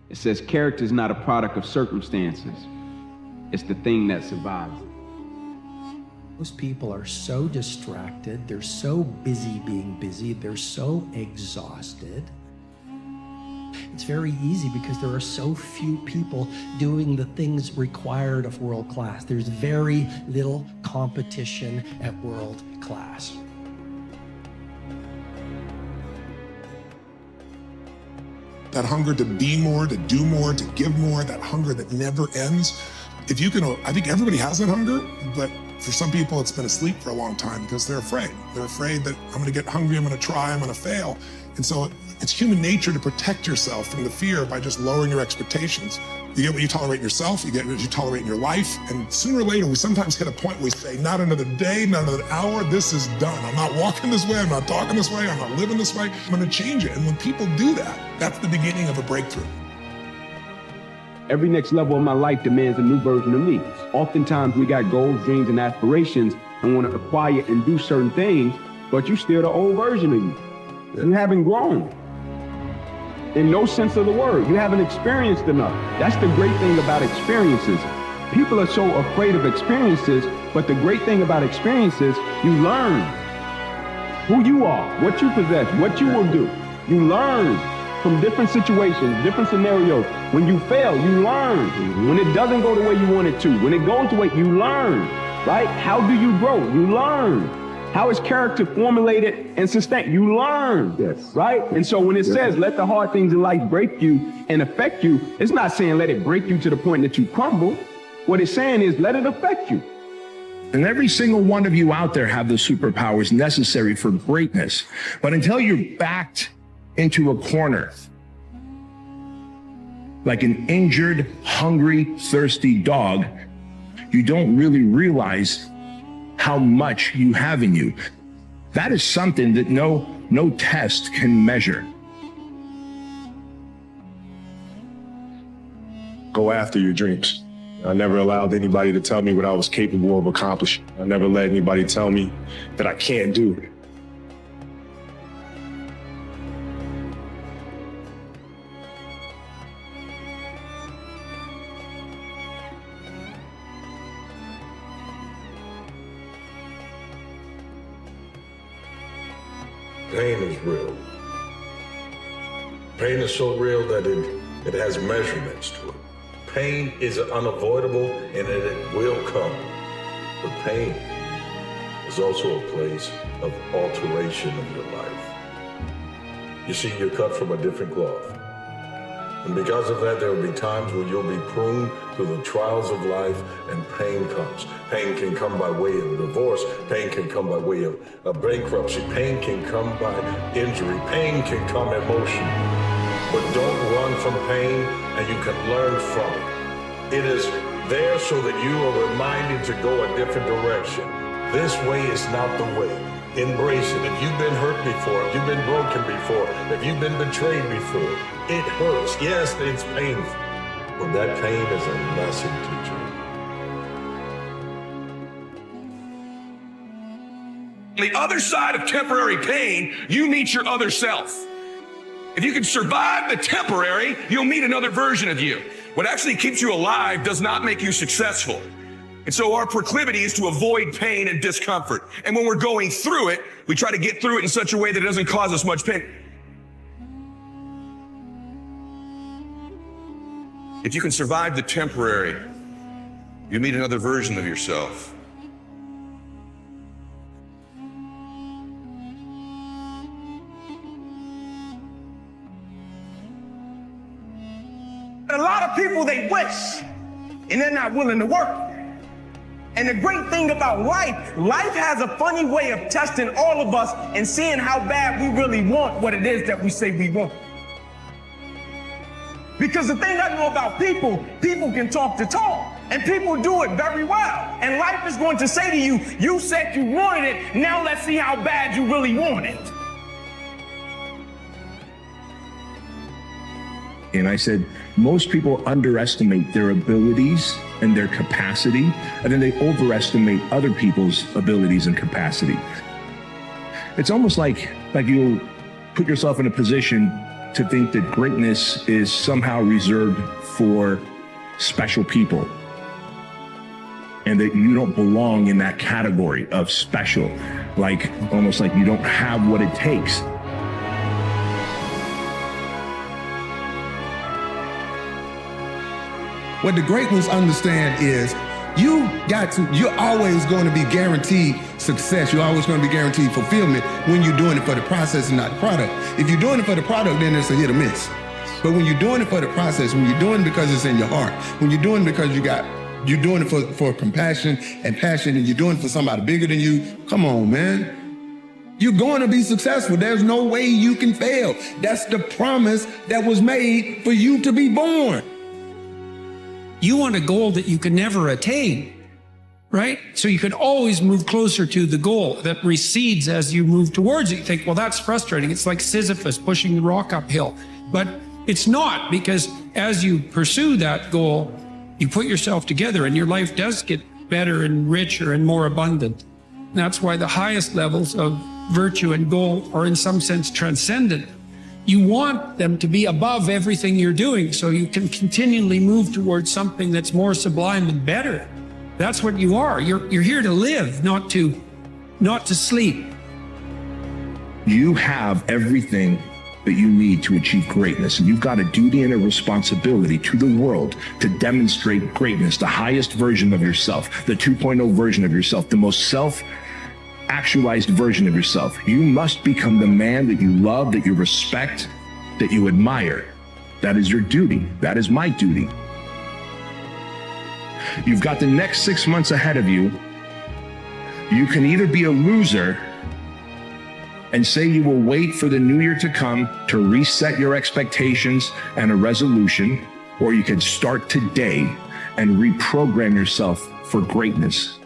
It says character is not a product of circumstances. It's the thing that survives. Most people are so distracted, they're so busy being busy, they're so exhausted. It's very easy because there are so few people doing the things required of world class. There's very little competition at world class. That hunger to be more, to do more, to give more, that hunger that never ends. If you can, I think everybody has that hunger, but for some people it's been asleep for a long time because they're afraid. They're afraid that I'm gonna get hungry, I'm gonna try, I'm gonna fail. And so it's human nature to protect yourself from the fear by just lowering your expectations. You get what you tolerate in yourself, you get what you tolerate in your life, and sooner or later we sometimes hit a point where we say, not another day, not another hour, this is done. I'm not walking this way, I'm not talking this way, I'm not living this way, I'm gonna change it. And when people do that, that's the beginning of a breakthrough. Every next level of my life demands a new version of me. Oftentimes we got goals, dreams, and aspirations and want to acquire and do certain things, but you still the old version of you. You haven't grown. In no sense of the word, you haven't experienced enough. That's the great thing about experiences. People are so afraid of experiences, but the great thing about experiences, you learn who you are, what you possess, what you will do. You learn from different situations, different scenarios. When you fail, you learn. When it doesn't go the way you want it to, when it goes the way, you learn, right? How do you grow? You learn. How is character formulated and sustained? You learn, yes, right? And so when it says, let the hard things in life break you and affect you, it's not saying let it break you to the point that you crumble. What it's saying is let it affect you. And every single one of you out there have the superpowers necessary for greatness. But until you're backed into a corner, like an injured, hungry, thirsty dog, you don't really realize how much you have in you. That is something that no test can measure. Go after your dreams. I never allowed anybody to tell me what I was capable of accomplishing. I never let anybody tell me that I can't do it. Pain is real. Pain is so real that it has measurements to it. Pain is unavoidable and it will come. But pain is also a place of alteration of your life. You see, you're cut from a different cloth. And because of that, there will be times when you'll be pruned through the trials of life and pain comes. Pain can come by way of divorce. Pain can come by way of bankruptcy. Pain can come by injury. Pain can come emotionally. But don't run from pain, and you can learn from it. It is there so that you are reminded to go a different direction. This way is not the way. Embrace it. If you've been hurt before, if you've been broken before, if you've been betrayed before, it hurts. Yes, it's painful, but that pain is a lesson teacher. On the other side of temporary pain, you meet your other self. If you can survive the temporary, you'll meet another version of you. What actually keeps you alive does not make you successful. And so our proclivity is to avoid pain and discomfort. And when we're going through it, we try to get through it in such a way that it doesn't cause us much pain. If you can survive the temporary, you meet another version of yourself. A lot of people, they wish, and they're not willing to work. And the great thing about life has a funny way of testing all of us and seeing how bad we really want what it is that we say we want. Because the thing I know about people can talk the talk, and people do it very well. And life is going to say to you, you said you wanted it, now let's see how bad you really want it. And I said, most people underestimate their abilities and their capacity, and then they overestimate other people's abilities and capacity. It's almost like you'll put yourself in a position to think that greatness is somehow reserved for special people and that you don't belong in that category of special, like almost like you don't have what it takes. What the great ones understand is you're always going to be guaranteed success. You're always going to be guaranteed fulfillment when you're doing it for the process and not the product. If you're doing it for the product, then it's a hit or miss. But when you're doing it for the process, when you're doing it because it's in your heart, when you're doing it because you're doing it for compassion and passion, and you're doing it for somebody bigger than you, come on, man. You're going to be successful. There's no way you can fail. That's the promise that was made for you to be born. You want a goal that you can never attain, right? So you can always move closer to the goal that recedes as you move towards it. You think, well, that's frustrating. It's like Sisyphus pushing the rock uphill. But it's not, because as you pursue that goal, you put yourself together and your life does get better and richer and more abundant. And that's why the highest levels of virtue and goal are in some sense transcendent. You want them to be above everything you're doing so you can continually move towards something that's more sublime and better. That's what you are. You're here to live, not to sleep. You have everything that you need to achieve greatness, and you've got a duty and a responsibility to the world to demonstrate greatness, the highest version of yourself, the 2.0 version of yourself, the most self-actualized version of yourself. You must become the man that you love, that you respect, that you admire. That is your duty. That is my duty. You've got the next 6 months ahead of you. You can either be a loser and say you will wait for the new year to come to reset your expectations and a resolution, or you can start today and reprogram yourself for greatness.